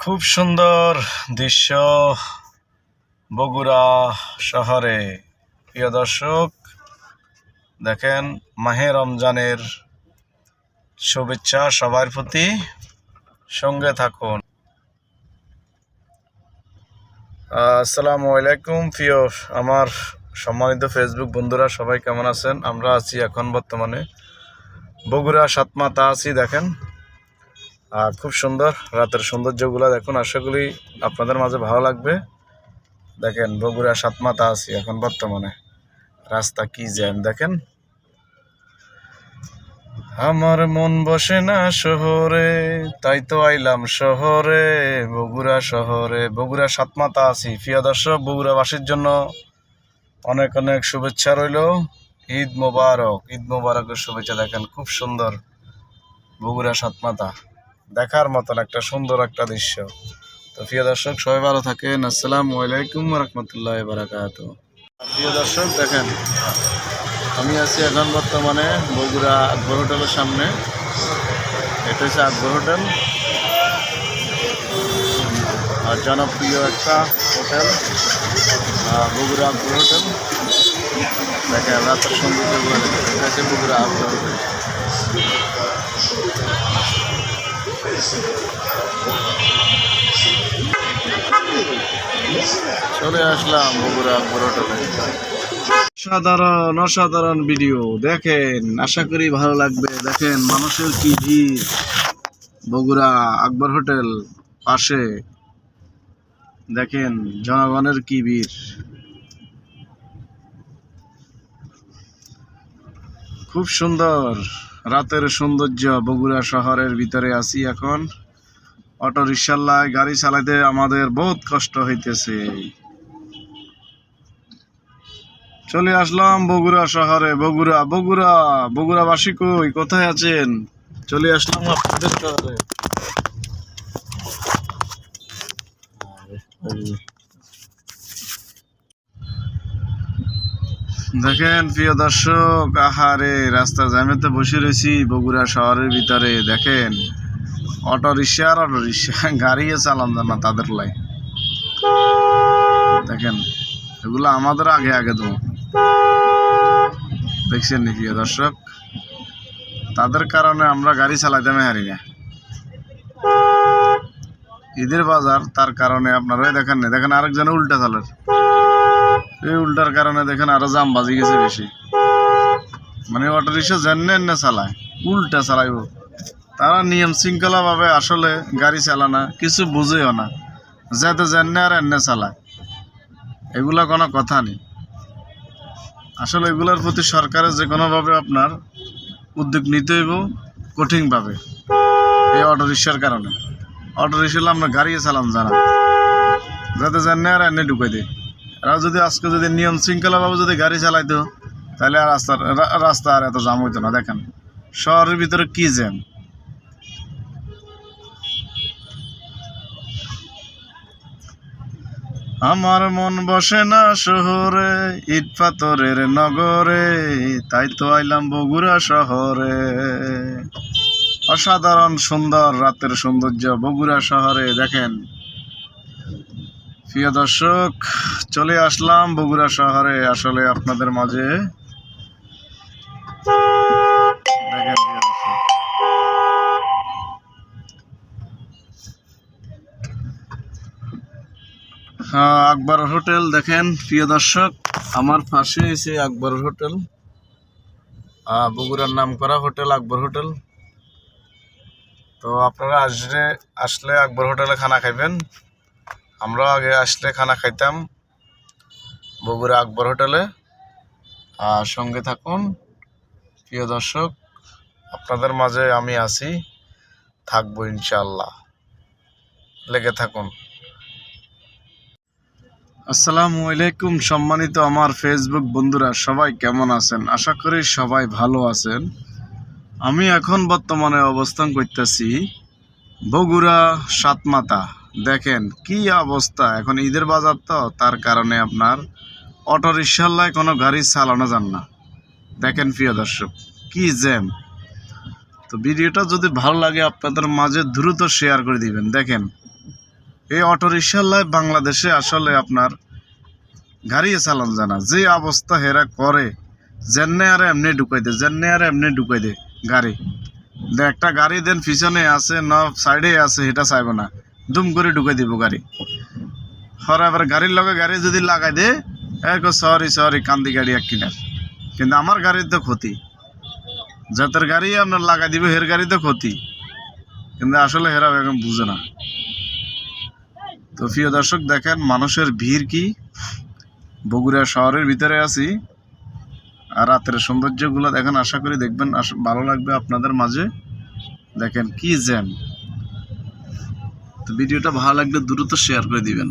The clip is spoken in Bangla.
খুব সুন্দর দৃশ্য বগুড়া শহরে। প্রিয় দর্শক, দেখেন মাহে রমজানের শুভেচ্ছা সবার প্রতি, সঙ্গে থাকুন। আসসালামু আলাইকুম প্রিয় আমার সম্মানিত ফেসবুক বন্ধুরা, সবাই কেমন আছেন? আমরা আছি এখন বর্তমানে বগুড়া সাতমাথা আছি। দেখেন খুব সুন্দর রাতের সৌন্দর্যগুলো দেখুন, আশা করি আপনাদের মাঝে ভালো লাগবে। দেখেন বগুড়া সাতমাথা আছি এখন বর্তমানে, রাস্তা কি জ্যাম দেখেন। আমার মন বসে না শহরে, তাই তো আইলাম শহরে, বগুড়া শহরে, বগুড়া সাতমাথা আছি। প্রিয় দর্শক, বগুড়াবাসীর জন্য অনেক অনেক শুভেচ্ছা রইল। ঈদ মোবারক, ঈদ মোবারকের শুভেচ্ছা। দেখেন খুব সুন্দর বগুড়া সাতমাথা, দেখার মতন একটা সুন্দর একটা দৃশ্য। তো প্রিয় দর্শক, সবাই ভালো থাকেন। আসসালামু আলাইকুম রহমতুল্লাহি বারাকাতুহু। প্রিয় দর্শক, দেখেন আমি আছি এখন বর্তমানে বগুড়া আকবর হোটেলের সামনে। এটা হচ্ছে আকবর হোটেল, আর জনপ্রিয় একটা হোটেল বগুড়া আকবর হোটেল। দেখেন রাতের সৌন্দর্যগুলো দেখেন, এটা হচ্ছে বগুড়া আকবর হোটেল। চলে আসলাম বগুড়া আকবর হোটেলে। অসাধারণ ভিডিও দেখেন, আশা করি ভালো লাগবে। দেখেন মানুষের কি ভিড় বগুড়া আকবর হোটেল পাশে, দেখেন জনগণের কি ভিড়। খুব সুন্দর রাতের সৌন্দর্য। বগুড়া শহরের ভিতরে আছি এখন। অটো রিক্সার গাড়ি চালাইতে আমাদের বহুত কষ্ট হইতেছে। চলে আসলাম বগুড়া শহরে। বগুড়াবাসী কই, কোথায় আছেন? চলে আসলাম আপনাদের শহরে। দেখেন প্রিয় দর্শক, আহারে রাস্তা জ্যামেতে বসে রয়েছি বগুড়া শহরের ভিতরে। দেখেন অটো রিক্সা গাড়িও চালান যায় না তাদের লাই। দেখেন এগুলো আমাদের আগে আগে তো দেখছেন নি প্রিয় দর্শক, তাদের কারণে আমরা গাড়ি চালাইতে হারি না। ঈদের বাজার, তার কারণে আপনারা দেখেন না, দেখেন আরেকজনে উল্টা চালের, এই উল্টার কারণে দেখেন আরো জাম বাজি গেছে বেশি। মানে অটো রিক্সা জেনে চালায়, উল্টা চালাইব। তারা নিয়ম শৃঙ্খলা ভাবে আসলে গাড়ি চালানা, কিছু বুঝেও না, যাতে জেনে আর এনে চালায়। এগুলা কোনো কথা নেই। আসলে এগুলার প্রতি সরকারের যে কোনোভাবে আপনার উদ্যোগ নিতে হইব কঠিনভাবে। এই অটো রিক্সার কারণে অটো রিক্সা আমরা গাড়ি চালান জানা, যাতে জেনে আর এনে ঢুকাই দেয়। এরা যদি আজকে যদি নিয়ম শৃঙ্খলাভাবে যদি গাড়ি চালাইতো, তাহলে আর রাস্তা আর এত জাম হইতো না। দেখেন শহরের ভিতরে কি জ্যাম। আমার মন বসে না শহরে, ইট পাথরের নগরে, তাই তো আইলাম বগুড়া শহরে। অসাধারণ সুন্দর রাতের সৌন্দর্য বগুড়া শহরে। দেখেন প্রিয় দর্শক, চলে আসলাম বগুড়া শহরে আসলে আপনাদের মাঝে। দেখেন প্রিয় দর্শক, আকবর হোটেল। দেখেন প্রিয় দর্শক, আমার পাশে এসে আকবর হোটেল, বগুড়ার নাম করা হোটেল আকবর হোটেল। তো আপনারা আসলে আকবর হোটেলে খানা খাইবেন। আমরা আগে আসলে খানা খাইতাম বগুড়া আকবর হোটেলে। আর সঙ্গে থাকুন প্রিয় দর্শক, আপনাদের মাঝে আমি আছি, থাকবো ইনশাআল্লাহ, লেগে থাকুন। আসসালামু আলাইকুম সম্মানিত আমার ফেসবুক বন্ধুরা, সবাই কেমন আছেন? আশা করি সবাই ভালো আছেন। আমি এখন বর্তমানে অবস্থান করতেছি বগুড়া সাতমাথা। দেখেন কি অবস্থা, এখন ঈদের বাজার তো, তার কারণে আপনার অটো রিক্সার কোনো গাড়ি চালানো যান না। দেখেন প্রিয় দর্শক কি জ্যাম। তো ভিডিওটা যদি ভালো লাগে আপনাদের মাঝে দ্রুত শেয়ার করে দিবেন। দেখেন এই অটোরিকশাল্লায় বাংলাদেশে আসলে আপনার গাড়ি চালান জানা যে অবস্থা হেরা করে, যেমনে আর এমনি ঢুকাই দে, যেমনে আর এমনি ঢুকাই দে গাড়ি। একটা গাড়ি দেন পিছনে আছে না সাইডে আছে এটা চাইব না, দুম করে ঢুকাই দিব গাড়ি। হর আবার গাড়ির লগে গাড়ি যদি লাগাই দে সরি কান্দি গাড়ি এক কিনার, কিন্তু আমার গাড়ির তো ক্ষতি। যাদের গাড়ি আপনার লাগাই দিবে হের গাড়ি তো ক্ষতি, কিন্তু আসলে হেরা এখন বুঝে না। তো প্রিয় দর্শক দেখেন মানুষের ভিড় কি। বগুড়া শহরের ভিতরে আছি, আর রাতের সৌন্দর্যগুলো দেখেন, আশা করি দেখবেন, ভালো লাগবে আপনাদের মাঝে। দেখেন কি জ্যাম। তো ভিডিওটা ভালো লাগলে দ্রুত শেয়ার করে দিবেন।